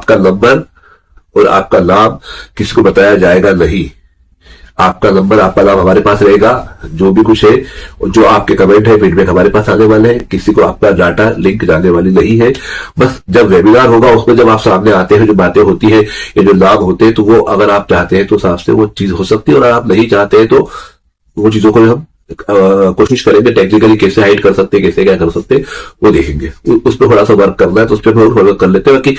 आपका नंबर और आपका नाम किसी को बताया जाएगा नहीं। आपका नंबर, आपका नाम हमारे पास रहेगा, जो भी कुछ है, जो आपके कमेंट है, फीडबैक हमारे पास आने वाले हैं, किसी को आपका डाटा लिंक जाने वाली नहीं है। बस जब वेबिनार होगा उसमें जब आप सामने आते हैं, जो बातें होती है, ये जो नाम होते हैं, तो वो अगर आप चाहते हैं तो साफ से वो चीज हो सकती है, और अगर आप नहीं चाहते हैं तो वो चीजों को हम कोशिश करेंगे टेक्निकली कैसे हाइड कर सकते हैं, कैसे क्या कर सकते हैं, वो देखेंगे। उस पर थोड़ा सा वर्क करना है तो उस पर वर्क कर लेते हैं कि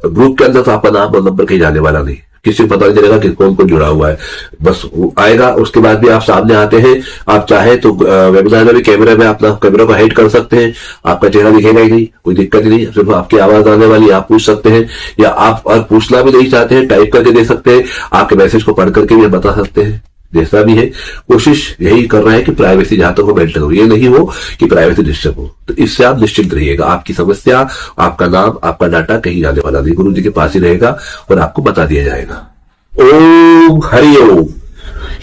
ग्रुप के अंदर तो आपका नाम और नंबर कहीं जाने वाला नहीं, किसी को पता नहीं चलेगा कि कौन कौन जुड़ा हुआ है। बस वो आएगा, उसके बाद भी आप सामने आते हैं, आप चाहे तो वेबिनार में भी कैमरे में अपना कैमरा को हाइड कर सकते हैं, आपका चेहरा दिखेगा ही नहीं, कोई दिक्कत ही नहीं, सिर्फ आपकी आवाज आने वाली, आप पूछ सकते हैं, या आप और पूछना भी नहीं चाहते हैं टाइप करके दे सकते हैं, आपके मैसेज को पढ़ करके भी बता सकते हैं। जैसा भी है कोशिश यही कर रहा है कि प्राइवेसी जहां तक हो मेंटेन हो, ये नहीं हो कि प्राइवेसी डिस्टर्ब हो। तो इससे आप निश्चिंत रहिएगा, आपकी समस्या, आपका नाम, आपका डाटा कहीं जाने वाला नहीं, गुरु जी के पास ही रहेगा और आपको बता दिया जाएगा। ओम हरि ओम।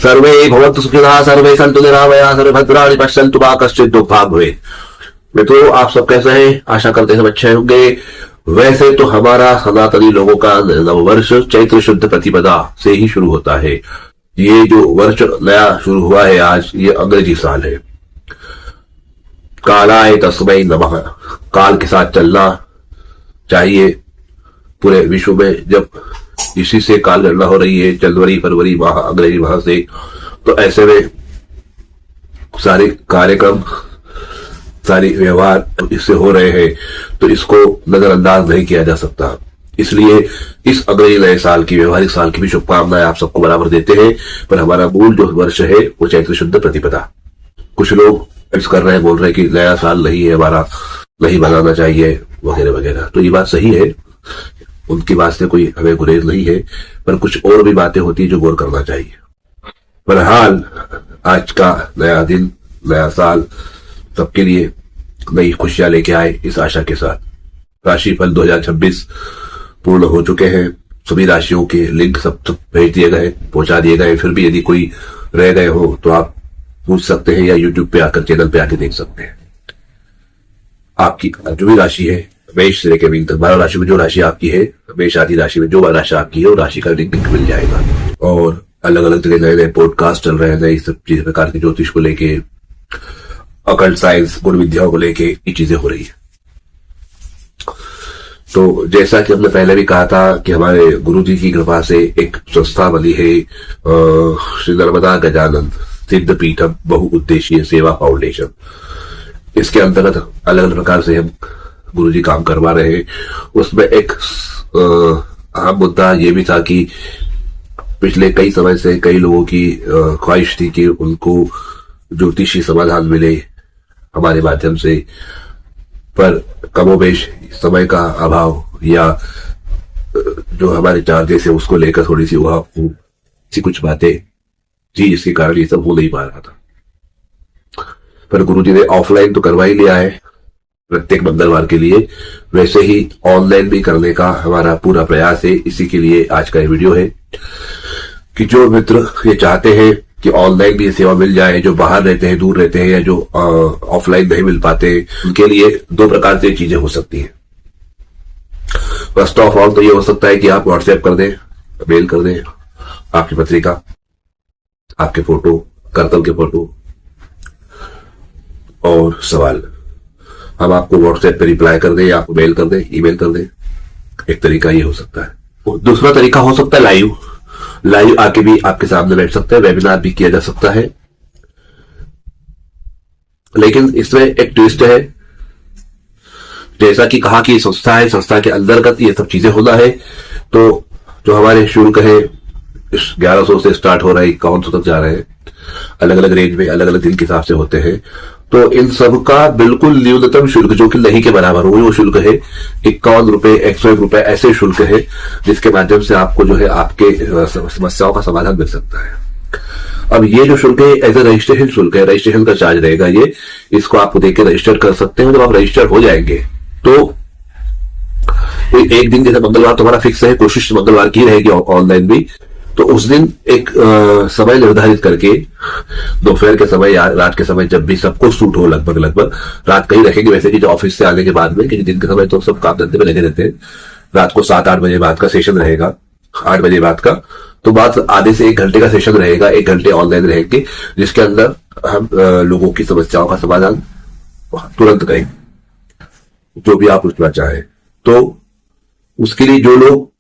सर्वे भवन्तु सुखिनः, सर्वे सन्तु निरामयाः, सर्वे भद्राणि पश्यन्तु मा कश्चित् दुःखभाग् भवेत्। मित्रों, आप सब कैसे हैं? आशा करते हैं सब अच्छे होंगे। वैसे तो हमारा सनातनी लोगों का नववर्ष चैत्र शुद्ध प्रतिपदा से ही शुरू होता है। ये जो वर्ष नया शुरू हुआ है आज, ये अंग्रेजी साल है। कालाय तस्मै नमः। काल के साथ चलना चाहिए पूरे विश्व में। जब इसी से काल गणना हो रही है, जनवरी फरवरी माह, अंग्रेजी माह से, तो ऐसे में सारे कार्यक्रम, सारे व्यवहार इससे हो रहे हैं, तो इसको नजरअंदाज नहीं किया जा सकता। इसलिए इस अंग्रेजी नए साल की, व्यवहारिक साल की भी शुभकामनाएं आप सबको बराबर देते हैं। पर हमारा मूल जो वर्ष है वो चैत्र शुद्ध प्रतिपदा। कुछ लोग कर रहे हैं, बोल रहे हैं कि नया साल नहीं है हमारा, नहीं मनाना चाहिए वगैरह वगैरह। तो ये बात सही है, उनकी बात से कोई हमें गुरेज नहीं है, पर कुछ और भी बातें होती है जो गौर करना चाहिए। बहरहाल आज का नया दिन, नया साल सबके लिए नई खुशियां लेके आए, इस आशा के साथ। राशिफल 2026 पूर्ण हो चुके हैं, सभी राशियों के लिंक सब भेज दिए गए, पहुंचा दिए गए। फिर भी यदि कोई रह गए हो तो आप पूछ सकते हैं, या यूट्यूब पे आकर चैनल पे आके देख सकते हैं। आपकी जो भी राशि है, मेष से लेकर मीन तक 12 राशि में जो राशि आपकी है, मेष आदि राशि में जो राशि आपकी है, वो राशि का लिंक मिल जाएगा। और अलग अलग तरह नए नए पॉडकास्ट चल रहे हैं, नई सब चीज प्रकार की, ज्योतिष को लेके, अकल्ट साइंस, गुण विद्याओं को लेके ये चीजें हो रही है। तो जैसा कि हमने पहले भी कहा था कि हमारे गुरु जी की कृपा से एक संस्था बनी है, श्री नर्मदा गजानन सिद्ध पीठम बहुउद्देशीय सेवा फाउंडेशन। इसके अंतर्गत अलग अलग प्रकार से हम गुरु जी काम करवा रहे हैं। उसमें एक अहम मुद्दा ये भी था कि पिछले कई समय से कई लोगों की ख्वाहिश थी कि उनको ज्योतिषी समाधान मिले हमारे माध्यम से, पर कमोबेश समय का अभाव या जो हमारे चार्जेस है उसको लेकर थोड़ी सी वहां सी कुछ बातें जी, जिसके कारण ये सब हो नहीं पा रहा था। पर गुरुजी ने ऑफलाइन तो करवा ही लिया है प्रत्येक मंगलवार के लिए, वैसे ही ऑनलाइन भी करने का हमारा पूरा प्रयास है। इसी के लिए आज का ये वीडियो है कि जो मित्र ये चाहते हैं कि ऑनलाइन भी सेवा मिल जाए, जो बाहर रहते हैं, दूर रहते हैं, या जो ऑफलाइन नहीं मिल पाते, उनके लिए दो प्रकार से चीजें हो सकती हैं। फर्स्ट ऑफ ऑल तो ये हो सकता है कि आप व्हाट्सएप कर दें, मेल कर दें आपकी पत्रिका, आपके फोटो, करतल के फोटो और सवाल, हम आपको व्हाट्सएप पे रिप्लाई कर दें, या आपको मेल कर दें, ईमेल कर दें। एक तरीका ये हो सकता है। दूसरा तरीका हो सकता है लाइव आके भी आपके सामने बैठ सकते हैं, वेबिनार भी किया जा सकता है। लेकिन इसमें एक ट्विस्ट है, जैसा कि कहा कि संस्था है, संस्था के अंतर्गत ये सब चीजें होना है। तो जो हमारे शुल्क है 1100 से स्टार्ट हो रहा है, 5100 तक जा रहे हैं, अलग अलग रेंज में, अलग अलग दिन के हिसाब से होते हैं। तो इन सब का बिल्कुल न्यूनतम शुल्क जो कि नहीं के बराबर हो, वो शुल्क है 51 रुपए, 101 रुपए, ऐसे शुल्क है जिसके माध्यम से आपको जो है आपके समस्याओं का समाधान मिल सकता है। अब ये जो शुल्क है एज ए रजिस्ट्रेशन शुल्क है, रजिस्ट्रेशन का चार्ज रहेगा ये, इसको आप देकर रजिस्टर कर सकते हैं। जब आप रजिस्टर हो जाएंगे तो एक दिन, जैसे मंगलवार तुम्हारा फिक्स है, कोशिश मंगलवार की रहेगी ऑनलाइन भी, तो उस दिन एक समय निर्धारित करके दोपहर के समय या रात के समय, जब भी सबको सूट हो, लगभग रात कहीं रखेंगे वैसे कि जो ऑफिस से आने के बाद में, क्योंकि दिन के समय तो सब काम धंधे में लगे रहते हैं, रात को 7-8 बजे बाद का सेशन रहेगा, 8 बजे बाद का, तो बात आधे से 1 घंटे का सेशन रहेगा, 1 घंटे ऑनलाइन रहेंगे, जिसके अंदर हम लोगों की समस्याओं का समाधान तुरंत करेंगे, जो भी आप पूछना चाहें। तो उसके लिए जो लोग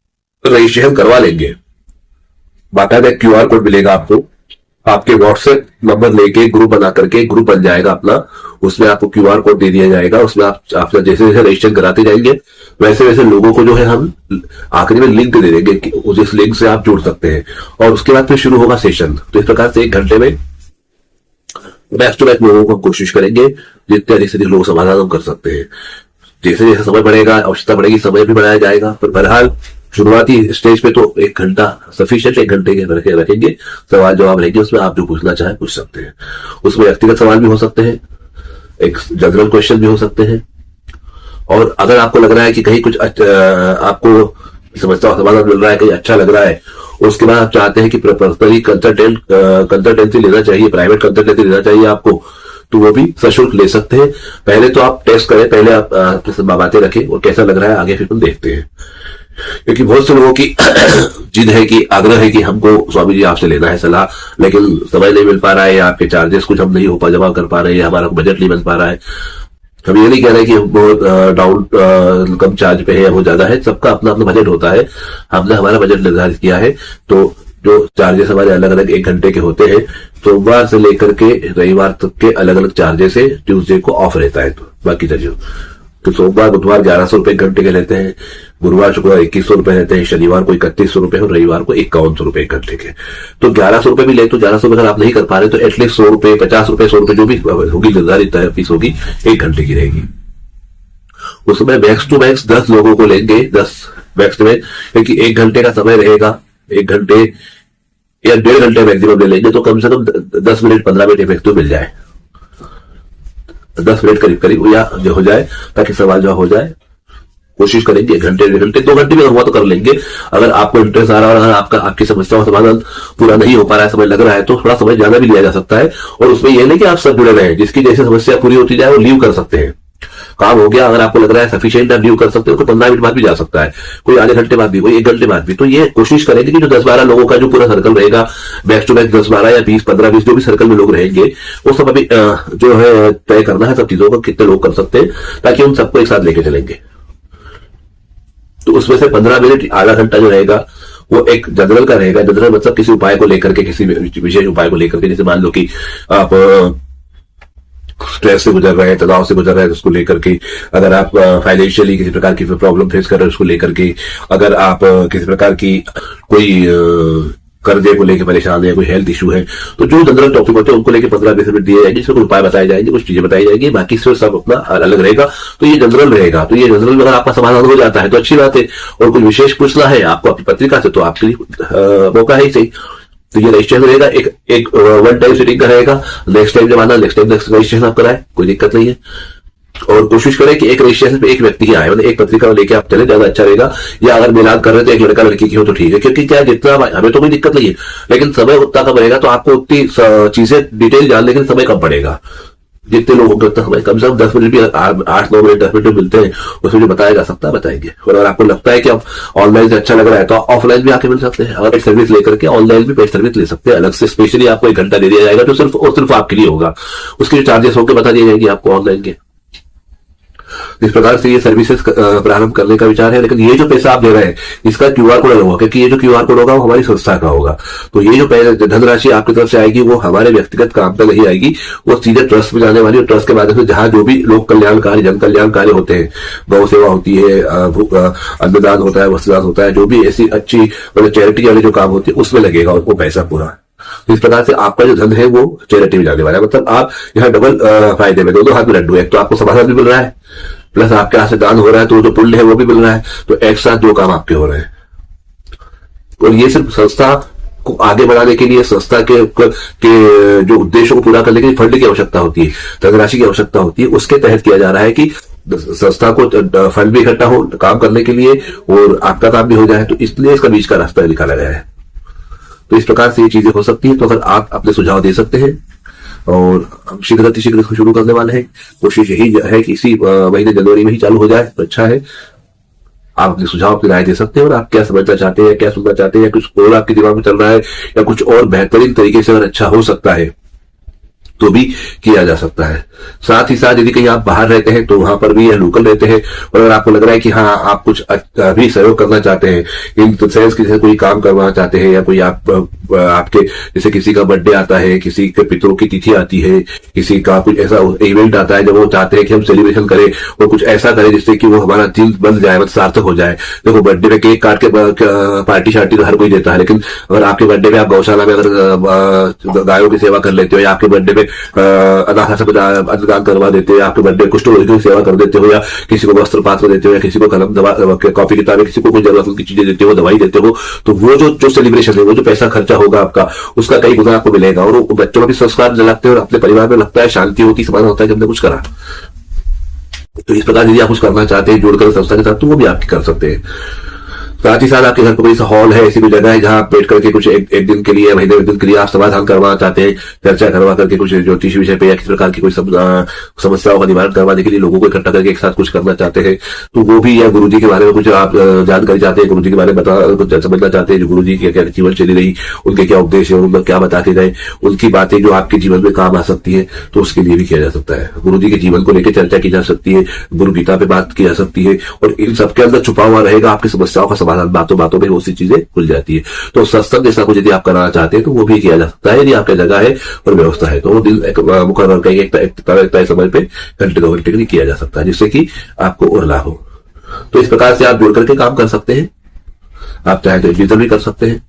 रजिस्ट्रेशन करवा लेंगे, बाकायदा क्यूआर कोड मिलेगा आपको, आपके व्हाट्सएप नंबर लेके ग्रुप बना करके ग्रुप बन जाएगा अपना, उसमें आपको क्यूआर कोड दे दिया जाएगा, उसमें आप जैसे जैसे रजिस्ट्रेशन कराते जाएंगे वैसे वैसे लोगों को जो है हम आखिरी में लिंक दे देंगे, जिस लिंक से आप जुड़ सकते हैं, और उसके बाद फिर शुरू होगा सेशन। तो इस प्रकार से 1 घंटे में बैक टू बैक लोगों को कोशिश करेंगे जितने अधिक से अधिक लोग समाधान हम कर सकते हैं। जैसे जैसे समय बढ़ेगा, आवश्यकता बढ़ेगी, समय भी बढ़ाया जाएगा, पर बहरहाल शुरुआती स्टेज पे तो 1 घंटा सफिशिएंट, 1 घंटे के रखेंगे, सवाल जवाब रहेंगे, उसमें आप जो पूछना चाहे पूछ सकते हैं। उसमें व्यक्तिगत सवाल भी हो सकते हैं, एक जनरल क्वेश्चन भी हो सकते हैं, और अगर आपको लग रहा है कि कहीं कुछ आपको समस्या समाधान मिल रहा है, कहीं अच्छा लग रहा है, उसके बाद आप चाहते हैं कि पर्सनली कंसल्टेंसी लेना चाहिए, प्राइवेट कंसल्टेंसी लेना चाहिए आपको, तो वो भी सशुल्क ले सकते हैं। पहले तो आप टेस्ट करें, पहले आप बातें रखें और कैसा लग रहा है आगे फिर हम देखते हैं, क्योंकि बहुत से लोगों की जिद है कि आग्रह है कि हमको स्वामी जी आपसे लेना है सलाह, लेकिन समय नहीं मिल पा रहा है, आपके चार्जेस कुछ हम नहीं हो पा जमा कर पा रहे हैं, हमारा बजट नहीं बन पा रहा है। हम ये नहीं कह रहे कि बहुत डाउन कम चार्ज पे है, बहुत ज्यादा है, सबका अपना अपना बजट होता है, हमने हमारा बजट निर्धारित किया है। तो जो चार्जेस हमारे अलग अलग 1 घंटे के होते हैं, सोमवार से लेकर के रविवार तक के अलग अलग चार्जेस है, ट्यूसडे को ऑफ रहता है। तो बाकी चलिए, तो सोमवार बुधवार 1100 रुपए घंटे के लेते हैं, गुरुवार शुक्रवार 2100 रुपए रहते हैं, शनिवार को 3100 रुपए और रविवार को 5100 रुपए घंटे के। तो 1100 रुपए भी ले, तो 1100 रुपए अगर आप नहीं कर पा रहे तो एटलीस्ट 100 रुपए, 50 रुपए, 100 रुपए जो भी होगी निर्धारित फीस होगी 1 घंटे की रहेगी। उसमें मैक्स टू मैक्स 10 लोगों को लेंगे, 10 मैक्स में, क्योंकि 1 घंटे का समय रहेगा, 1 घंटे या 1.5 घंटे मैक्सिमम ले लेंगे, तो कम से कम 10 मिनट 15 मिनट इफेक्टिव मिल जाए, 10 मिनट करीब करीब या जो हो जाए, ताकि सवाल जवाब हो जाए। कोशिश करेंगे 1 घंटे 1.5 घंटे 2 घंटे में हुआ तो कर लेंगे। अगर आपको इंटरेस्ट आ रहा है, अगर आपकी समस्याओं का समाधान पूरा नहीं हो पा रहा है, समय लग रहा है, तो थोड़ा समय ज्यादा भी लिया जा सकता है। और उसमें यह नहीं कि आप सब जुड़े रहे, जिसकी जैसे समस्या पूरी होती जाए वो लीव कर सकते हैं, काम हो गया, अगर आपको लग रहा है सफिशिएंट आप लीव कर सकते हो, तो 15 मिनट बाद भी जा सकता है, कोई आधे घंटे बाद भी, कोई 1 घंटे बाद भी। तो ये कोशिश करेंगे कि जो 10-12 लोगों का जो पूरा सर्कल रहेगा, बैक टू बैक 10-12 या 20-15-20 जो भी सर्कल में लोग रहेंगे, वो सब अभी जो है तय करना है सब चीजों को, कितने लोग कर सकते हैं, ताकि हम सबको एक साथ लेके चलेंगे। तो उसमें से 15 मिनट आधा घंटा जो रहेगा वो एक जनरल का रहेगा। जनरल मतलब किसी उपाय को लेकर के, किसी विशेष उपाय को लेकर के, जैसे मान लो कि आप स्ट्रेस से गुजर रहे हैं, तनाव से गुजर रहे हैं, उसको लेकर के, अगर आप फाइनेंशियली किसी प्रकार की प्रॉब्लम फेस कर रहे हैं उसको लेकर के, अगर आप किसी प्रकार की कोई कर्जे को लेकर परेशान है, कोई हेल्थ इशू है, तो जो जनरल टॉपिक होते हैं उनको लेकर 15-20 मिनट दिए जाएंगे, इसमें कुछ उपाय बताए जाएंगे, कुछ चीजें बताई जाएंगी, बाकी से सब अपना अलग रहेगा। तो ये जनरल रहेगा। तो ये जनरल में अगर आपका समाधान हो जाता है तो अच्छी बात है, और कुछ विशेष पूछना है आपको अपनी पत्रिका से, तो आपके लिए मौका है ही सही। तो ये रजिस्ट्रेशन रहेगा, एक 1 टाइम सिटिंग का रहेगा, नेक्स्ट टाइम जब आना नेक्स्ट टाइम रजिस्ट्रेशन आप कराए, कोई दिक्कत नहीं है। और कोशिश करें कि एक रजिस्ट्रेशन पे एक व्यक्ति ही आए, मतलब एक पत्रिका लेके आप चले, ज्यादा अच्छा रहेगा। या अगर मिलान कर रहे हैं तो एक लड़का लड़की की हो तो ठीक है, क्योंकि क्या जितना हमें तो कोई दिक्कत नहीं है, लेकिन समय उतना कम रहेगा, तो आपको उतनी चीजें डिटेल जानने के समय कम पड़ेगा। जितने लोगों को उतना समय, कम से कम 10 मिनट भी, 8-9 मिनट 10 मिनट मिलते हैं, उसमें जो बताया जा सकता है बताएंगे। और अगर आपको लगता है कि अब ऑनलाइन से अच्छा लग रहा है तो ऑफलाइन भी आके मिल सकते हैं। अगर पेड सर्विस लेकर के ऑनलाइन भी पेड सर्विस ले सकते हैं, अलग से स्पेशली आपको 1 घंटा दे दिया जाएगा जो सिर्फ आपके लिए होगा, उसके जो चार्जेस होंगे बता दिए जाएंगे आपको ऑनलाइन के। इस प्रकार से ये सर्विसेज प्रारंभ करने का विचार है। लेकिन ये जो पैसा आप दे रहे हैं इसका क्यूआर कोड अलग होगा, क्योंकि ये जो क्यूआर कोड होगा वो हमारी संस्था का होगा। तो ये जो धनराशि आपकी तरफ से आएगी वो हमारे व्यक्तिगत काम पे नहीं आएगी, वो सीधे ट्रस्ट में जाने वाली, और ट्रस्ट के माध्यम से जहां जो भी लोक कल्याण कार्य, जन कल्याण कार्य होते हैं, गौ सेवा होती है, अन्नदान होता है, वस्त्रदान होता है, जो भी ऐसी अच्छी मतलब चैरिटी वाले जो काम होते हैं उसमें लगेगा वो पैसा पूरा। तो इस प्रकार से आपका जो धन है वो चैरिटी में जाने वाला है। मतलब आप यहाँ डबल फायदे में, दोनों हाथ में लड्डू है। एक तो आपको समाधान भी मिल रहा है, प्लस आपके हाथ से दान हो रहा है, तो जो पुण्य है वो भी मिल रहा है। तो एक साथ 2 काम आपके हो रहे हैं। और ये सिर्फ संस्था को आगे बढ़ाने के लिए, संस्था के जो उद्देश्यों को पूरा करने के लिए फंड की आवश्यकता होती है, धनराशि की आवश्यकता होती है, उसके तहत किया जा रहा है कि संस्था को फंड भी इकट्ठा हो काम करने के लिए और आपका काम भी हो जाए। तो इसलिए इसका बीच का रास्ता निकाला गया है। तो इस प्रकार से ये चीजें हो सकती है। तो अगर आप अपने सुझाव दे सकते हैं, और हम शीघ्र शुरू करने वाले हैं। कोशिश यही है कि इसी महीने जनवरी में ही चालू हो जाए तो अच्छा है। आप अपने सुझाव की राय दे सकते हैं और आप क्या समझना चाहते हैं, क्या सुनना चाहते हैं, या कुछ और आपके दिमाग में चल रहा है या कुछ और बेहतरीन तरीके से अगर अच्छा हो सकता है तो भी किया जा सकता है। साथ ही साथ यदि कहीं आप बाहर रहते हैं तो वहां पर भी या लोकल रहते हैं और अगर आपको लग रहा है कि हाँ आप कुछ भी सहयोग करना चाहते हैं, इन सेंस की कोई काम करवाना चाहते हैं, या कोई आपके जैसे किसी का बर्थडे आता है, किसी के पितरों की तिथि आती है, किसी का कुछ ऐसा इवेंट आता है जब वो चाहते हैं कि हम सेलिब्रेशन करें और कुछ ऐसा करें जिससे कि वो हमारा दिल बन जाए, मतलब सार्थक हो जाए। देखो बर्थडे में केक काट के पार्टी शार्टी तो हर कोई देता है, लेकिन अगर आपके बर्थडे में आप गौशाला में अगर गायों की सेवा कर लेते हो, या आपके बर्थडे में अनाथ आश्रम अन्नदान करवा देते हो, आपके बर्थडे कुष्ठ रोगी की सेवा कर देते हो, या किसी को वस्त्र पात्र देते हो, या किसी को कलम दवा कॉपी किताबें, किसी को कोई जरूरत की चीजें देते हो, दवाई देते हो, तो वो जो सेलिब्रेशन है, वो जो पैसा खर्चा होगा आपका, उसका कई गुना आपको मिलेगा। और बच्चों में भी संस्कार लगते हैं और अपने परिवार में लगता है शांति होती, समाधान होता है कि हमने कुछ करा। तो इस प्रकार यदि आप कुछ करना चाहते हैं जोड़कर संस्था के साथ, तो वो भी आप कर सकते हैं। साथ ही साथ आपके घर पर कोई सा हॉल है, ऐसी कोई जगह है जहां आप बैठ करके कुछ एक दिन के लिए, महीने एक दिन के लिए आप समाधान करवाना चाहते हैं, चर्चा करवा करके कुछ ज्योतिष विषय पे या किसी प्रकार की कोई समस्याओं का निवारण करवाने के लिए लोगों को इकट्ठा करके एक साथ कुछ करना चाहते हैं, तो वो भी, या गुरुजी के बारे में कुछ आप जानकारी चाहते हैं, गुरुजी के बारे में कुछ समझना चाहते हैं, जो गुरुजी की क्या जीवन शैली रही, उनके क्या उपदेश है, उनको क्या बताते गए, उनकी बातें जो आपके जीवन में काम आ सकती है, तो उसके लिए भी किया जा सकता है। गुरुजी के जीवन को लेकर चर्चा की जा सकती है, गुरु गीता पे बात की जा सकती है, और इन सबके अंदर छुपा हुआ रहेगा आपकी समस्याओं का समाधान। बातों बातों में सी चीजें खुल जाती है। तो सत्संग जैसा कुछ यदि आप कराना चाहते हैं तो वो भी किया जा सकता है, यदि आपकी जगह है और व्यवस्था है, तो वो दिन मुकर्रर करके एक तय समय पे घंटे 2 घंटे के लिए किया जा सकता है, जिससे कि आपको और लाभ हो। तो इस प्रकार से आप जुड़ करके काम कर सकते हैं। आप चाहे तो डिजिटल भी कर सकते हैं,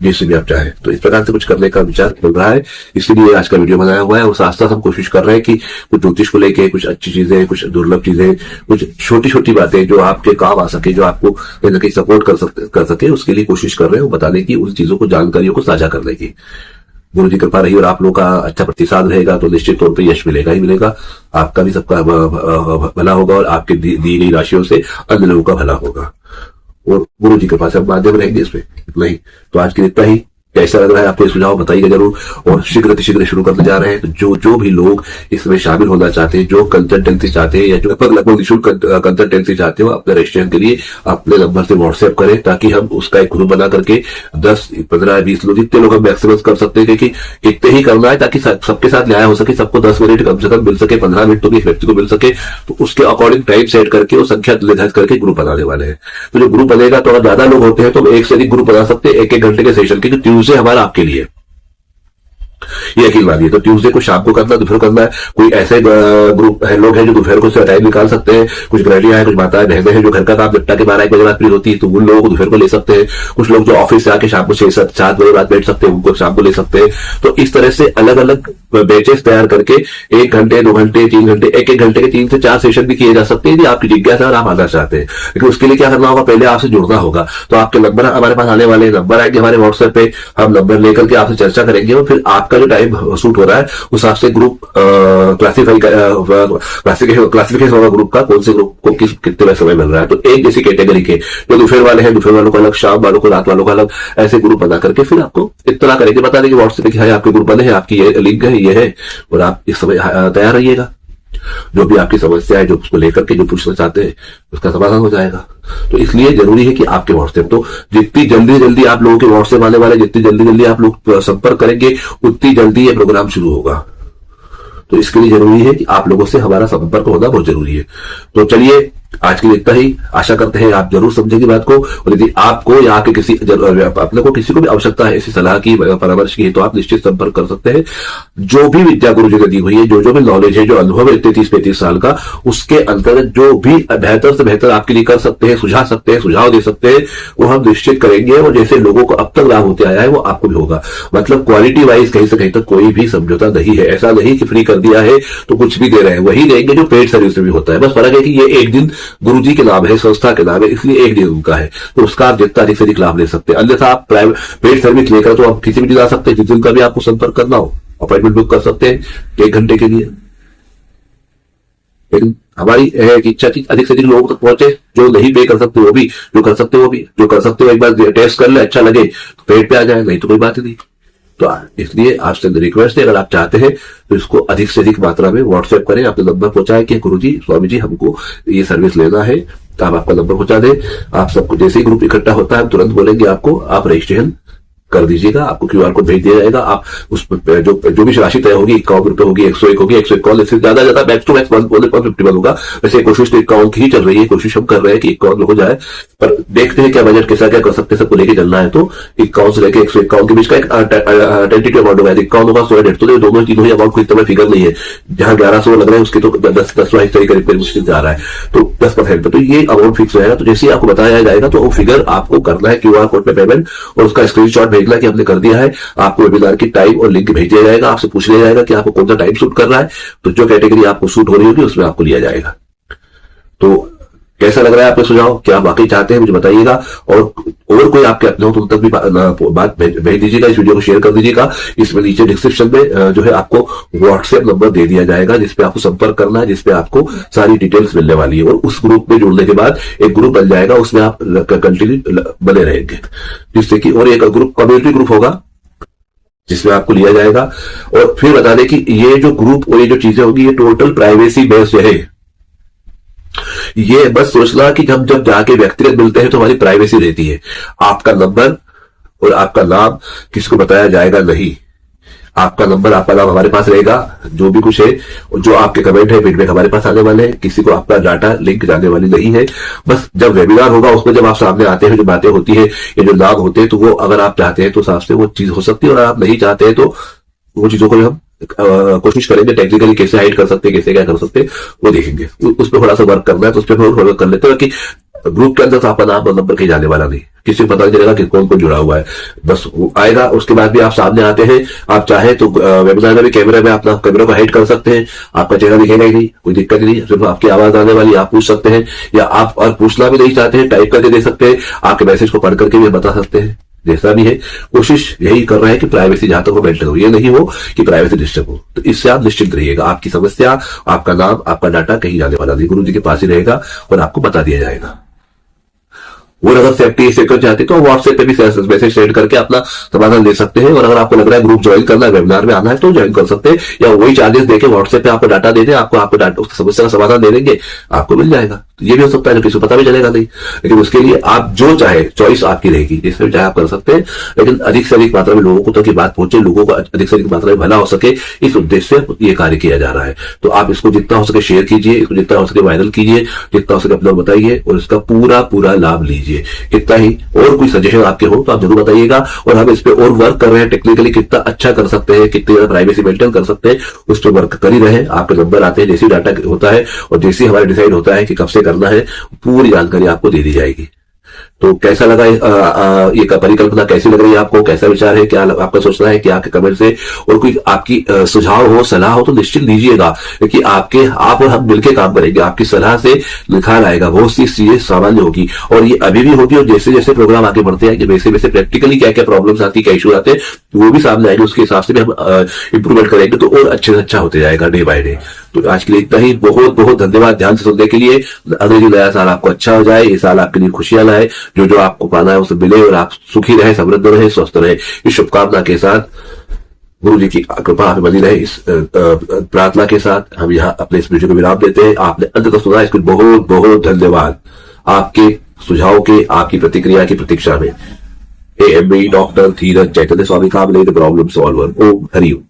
जिससे भी आप चाहें। तो इस प्रकार से कुछ करने का विचार चल रहा है, इसलिए आज का वीडियो बनाया हुआ है। और साथ साथ हम कोशिश कर रहे हैं कि कुछ ज्योतिष को लेके कुछ अच्छी चीजें, कुछ दुर्लभ चीजें, कुछ छोटी छोटी बातें जो आपके काम आ सके, जो आपको कहीं ना कहीं सपोर्ट कर सके, उसके लिए कोशिश कर रहे हैं बताने की, उन चीजों को, जानकारियों को साझा करने की। गुरु जी कृपा रही और आप लोगों का अच्छा प्रतिसाद रहेगा तो निश्चित तौर पर यश मिलेगा ही मिलेगा। आपका भी सबका भला होगा और आपके दी गई राशियों से अन्य लोगों का भला होगा, और गुरु जी के पास हम माध्यम रहेंगे इसमें। इतना ही, तो आज के लिए इतना ही। कैसा लग रहा है आपके सुझाव बताइएगा जरूर। और शीघ्र शुरू करने जा रहे हैं, तो जो भी लोग इसमें शामिल होना चाहते हैं, जो कंसल्टेंसी चाहते हैं, या जो लगभग निःशुल्क कंसल्टेंसी चाहते हो, अपने रजिस्ट्रेशन के लिए अपने नंबर से व्हाट्सएप करें, ताकि हम उसका एक ग्रुप बना करके 10, 15, 20 लोग, जितने लोग हम मैक्सिमम कर सकते हैं, क्योंकि इतने ही करना है ताकि सबके साथ न्याय हो सके, सबको 10 मिनट कम से कम मिल सके, 15 मिनट तो भी व्यक्ति को मिल सके। तो उसके अकॉर्डिंग टाइम सेट करके वो संख्या निर्धारित करके ग्रुप बनाने वाले हैं। तो जो ग्रुप बनेगा, तो अगर ज्यादा लोग होते हैं तो एक से अधिक ग्रुप बना सकते हैं, 1-1 घंटे के सेशन, क्योंकि ट्यूसडे हमारा आपके लिए ये यकीन मानिए। तो ट्यूसडे को शाम को करना, दोपहर करना है। कोई ऐसे ग्रुप है, लोग हैं जो दोपहर को टाइम निकाल सकते हैं, कुछ गृहिणियां हैं, कुछ माताएं बहनें हैं जो घर का काम निपटा के 12-1 बजे बाद फ्री होती है, तो उन लोगों को दोपहर को ले सकते हैं। कुछ लोग जो ऑफिस से आके शाम को 6-7 बजे बाद बैठ सकते हैं, उनको शाम को ले सकते हैं। तो इस तरह से अलग अलग बैचेस तैयार करके 1 घंटे, 2 घंटे, 3 घंटे, 1-1 घंटे के 3 से 4 सेशन भी किए जा सकते हैं, यदि आपकी जिज्ञासा और आप आना चाहते हैं। लेकिन उसके लिए क्या करना होगा, पहले आपसे जुड़ना होगा। तो आपके नंबर हमारे पास आने वाले, नंबर आएंगे हमारे व्हाट्सएप पे, हम नंबर लेकर के आपसे चर्चा करेंगे, और फिर आपका जो टाइम सूट हो रहा है उस हिसाब से ग्रुप क्लासिफिकेशन होगा ग्रुप का, कौन से ग्रुप को कितने समय मिल रहा है। तो एक जैसी कैटेगरी के जो दोपहर वाले हैं, दोपहर वालों को अलग, शाम वालों को, रात वालों को अलग, ऐसे ग्रुप बना करके फिर आपको इतना करेंगे, बता देंगे व्हाट्सएप पे कि हाँ आपके ग्रुप बने हैं, आपकी ये लिंक है, ये है, और आप इस समय तैयार रहिएगा। जो भी आपकी समस्या है, जो उसको लेकर के जो पूछना चाहते हैं, उसका समाधान हो जाएगा। तो इसलिए जरूरी है कि आपके व्हाट्सएप, तो जितनी जल्दी आप लोगों के व्हाट्सएप आने वाले, जितनी जल्दी आप लोग संपर्क करेंगे, उतनी जल्दी ये प्रोग्राम शुरू होगा। तो इसके लिए जरूरी है कि आप लोगों से हमारा संपर्क होना बहुत जरूरी है। तो चलिए, आज के लिए इतना ही। आशा करते हैं आप जरूर समझेंगे बात को, और यदि आपको या आपके अपने को किसी को भी आवश्यकता है ऐसी सलाह की, परामर्श की, तो आप निश्चित संपर्क कर सकते हैं। जो भी विद्या गुरु जी ने दी हुई है, जो भी नॉलेज है, जो अनुभव है 33-35 साल का, उसके अंतर्गत जो भी बेहतर से बेहतर आपके लिए कर सकते हैं, सुझा सकते हैं, सुझाव दे सकते हैं, वो हम निश्चित करेंगे। और जैसे लोगों को अब तक लाभ होते आया है, वो आपको भी होगा। मतलब क्वालिटी वाइज कहीं से कहीं तक कोई भी समझौता नहीं है। ऐसा नहीं कि फ्री कर दिया है तो कुछ भी दे रहे हैं, वही देंगे जो पेड सर्विस में भी होता है। बस फर्क है कि ये एक दिन गुरुजी के नाम है, संस्था के नाम है, इसलिए एक दिन उनका है, तो उसका आप जितना अधिक से अधिक लाभ ले सकते हैं। अन्यथा आप प्राइवेट पेड सर्विस लेकर तो आप किसी भी दिन आ सकते हैं, जिस दिन का भी आपको संपर्क करना हो, अपॉइंटमेंट बुक कर सकते हैं 1 घंटे के लिए। लेकिन हमारी है कि इच्छा की अधिक से अधिक लोगों तक पहुंचे। जो नहीं पे कर सकते वो भी, जो कर सकते वो भी, जो कर सकते हो एक बार टेस्ट कर ले, अच्छा लगे तो पेड पे आ जाए, नहीं तो कोई बात ही नहीं। तो इसलिए आपसे रिक्वेस्ट है, अगर आप चाहते हैं तो इसको अधिक से अधिक मात्रा में व्हाट्सएप करें, अपने नंबर पहुंचाएं कि गुरुजी, स्वामी जी, हमको ये सर्विस लेना है, आप आपका नंबर पहुंचा दें। आप सबको जैसे ही ग्रुप इकट्ठा होता है हम तुरंत बोलेंगे आपको, आप रजिस्ट्रेशन कर दीजिएगा, आपको क्यूआर कोड भेज दिया जाएगा। आप उस जो भी राशि तय होगी, 51 रुपए होगी, 101 होगी, 101 कॉल, इससे ज्यादा मैक्स टू मैक्स 151 होगा। वैसे कोशिश तो 51 की ही चल रही है, कोशिश हम कर रहे हैं कि 51 हो जाए, पर देखते हैं क्या बजट कैसा क्या कर सकते हैं। सबको लेके चलना है तो 51 से लेकर 151 के बीच का एक टेंटेटिव अमाउंट होगा। 51 होगा 100 तो दोनों तीनों ही अमाउंट कोई इतना फिगर नहीं है। जहां 1100 लग रहे हैं उसके तो 10वां हिस्सा ही करीब मुश्किल से आ रहा है, तो 10% तो ये अमाउंट फिक्स रहेगा। तो जैसे ही आपको बताया जाएगा तो वो फिगर आपको करना है क्यूआर कोड पे पेमेंट, और उसका स्क्रीनशॉट भेजना कि हमने कर दिया है। आपको वेबिनार की टाइम और लिंक भेज दिया जाएगा। आपसे पूछ लिया जाएगा कि आपको कौन सा टाइम सूट कर रहा है, तो जो कैटेगरी आपको सूट हो रही होगी उसमें आपको लिया जाएगा। तो कैसा लग रहा है आपका सुझाव, क्या आप वाकई चाहते हैं, मुझे बताइएगा। और कोई आपके अपने हो तो उन तक भी बात भेज दीजिएगा, इस वीडियो को शेयर कर दीजिएगा। इसमें नीचे डिस्क्रिप्शन में जो है आपको व्हाट्सएप नंबर दे दिया जाएगा जिसपे आपको संपर्क करना है, जिसपे आपको सारी डिटेल्स मिलने वाली है। और उस ग्रुप में जुड़ने के बाद एक ग्रुप बन जाएगा, उसमें आप कंटिन्यू बने रहेंगे, जिससे कि और एक ग्रुप कम्युनिटी ग्रुप होगा जिसमें आपको लिया जाएगा। और फिर बता दें कि ये जो ग्रुप और ये जो चीजें होगी ये टोटल प्राइवेसी बेस्ड है। ये बस सोचना कि हम जब जाके व्यक्तिगत मिलते हैं तो हमारी प्राइवेसी रहती है। आपका नंबर और आपका नाम किसी को बताया जाएगा नहीं। आपका नंबर आपका नाम हमारे पास रहेगा, जो भी कुछ है, जो आपके कमेंट है फीडबैक हमारे पास आने वाले हैं। किसी को आपका डाटा लिंक जाने वाली नहीं है। बस जब वेबिनार होगा उसमें जब आप सामने आते हैं, जो बातें होती है, ये जो लाभ होते हैं, तो वो अगर आप चाहते हैं तो साफ से वो चीज हो सकती है, और आप नहीं चाहते हैं तो वो चीजों को हम कोशिश करेंगे टेक्निकली कैसे हाइड कर सकते हैं, कैसे क्या कर सकते हैं वो देखेंगे। उस पर थोड़ा सा वर्क करना है तो उस पर वर्क कर लेते हैं कि ग्रुप के अंदर तो आपका नाम और नंबर कहीं जाने वाला नहीं, किसी को पता नहीं चलेगा कि कौन कौन जुड़ा हुआ है। बस वो आएगा, उसके बाद भी आप सामने आते हैं। आप चाहे तो वेबिनार में भी कैमरे में अपना कैमरा को हाइड कर सकते हैं, आपका चेहरा दिखेगा ही नहीं, कोई दिक्कत नहीं, सिर्फ आपकी आवाज आने वाली, आप पूछ सकते हैं, या आप और पूछना भी नहीं चाहते हैं टाइप करके दे सकते हैं, आपके मैसेज को पढ़ करके भी बता सकते हैं। जैसा भी है कोशिश यही कर रहे हैं कि प्राइवेसी जहां तक हो मेंटेन हो, ये नहीं हो कि प्राइवेसी डिस्टर्ब हो। तो इससे आप निश्चिंत रहिएगा, आपकी समस्या, आपका नाम, आपका डाटा कहीं जाने वाला नहीं, गुरु जी के पास ही रहेगा और आपको बता दिया जाएगा। और अगर सेफ्टी सेक्टर चाहते तो व्हाट्सएप पे भी मैसेज सेंड करके अपना समाधान ले सकते हैं। और अगर आपको लग रहा है ग्रुप ज्वाइन करना है, वेबिनार में आना है तो ज्वाइन कर सकते हैं, या वही चार्जेस देके व्हाट्सएप पे आपको डाटा दे दें, आपको डाटा उस समस्या का समाधान दे देंगे, आपको मिल जाएगा। तो ये भी हो सकता है, जो किसी को पता भी चलेगा नहीं। लेकिन उसके लिए आप जो चाहे चॉइस आपकी रहेगी, जिसमें चाहे आप कर सकते हैं, लेकिन अधिक से अधिक मात्रा में लोगों को तक की बात पहुंचे, लोगों को अधिक से अधिक मात्रा में भला हो सके, इस उद्देश्य से ये कार्य किया जा रहा है। तो आप इसको जितना हो सके शेयर कीजिए, इसको जितना हो सके वायरल कीजिए, जितना हो सके अपना बताइए, और इसका पूरा लाभ लीजिए। इतना ही। और कोई सजेशन आपके हो तो आप जरूर बताइएगा, और हम इस पे और वर्क कर रहे हैं, टेक्निकली कितना अच्छा कर सकते हैं, कितनी ज्यादा प्राइवेसी मेंटेन कर सकते हैं, उस पर वर्क कर ही रहे। आपके नंबर आते हैं, जैसे डाटा होता है और जैसे हमारा डिसाइड होता है कि कब से करना है, पूरी जानकारी आपको दे दी जाएगी। तो कैसा लगा ये परिकल्पना, कैसी लग रही है आपको, कैसा विचार है, क्या आपका सोचना है, कि आपके कमेंट से और कोई आपकी सुझाव हो, सलाह हो तो निश्चित दीजिएगा, क्योंकि आप और हम मिलकर काम करेंगे। आपकी सलाह से निखार आएगा, बहुत सी चीजें सामान्य होगी, और ये अभी भी होगी। और जैसे जैसे प्रोग्राम आगे बढ़ते हैं, वैसे वैसे प्रैक्टिकली क्या क्या प्रॉब्लम्स आती है, क्या इशू आते हैं, वो भी सामने आएंगे। उसके हिसाब से भी हम इंप्रूवमेंट करेंगे, तो और अच्छे से अच्छा होते जाएगा डे बाय डे। तो आज के लिए इतना ही। बहुत बहुत धन्यवाद ध्यान से सुनने के लिए। अंग्रेजी नया साल आपको अच्छा हो जाए, ये साल आपके लिए खुशियां लाए, जो आपको पाना है उसे मिले, और आप सुखी रहे, समृद्ध रहे, स्वस्थ रहे। इस शुभकामना के साथ, गुरु जी की कृपा हमें बनी रहे, इस प्रार्थना के साथ हम यहाँ अपने इस वीडियो को विराम देते हैं। आपने अंत तक सुना, इसके बहुत बहुत धन्यवाद। आपके सुझाव के, आपकी प्रतिक्रिया की प्रतीक्षा में। AMB doctor Dheeraj Chaitanya Swami Kamle, the problem solver. ओम हरि ओम।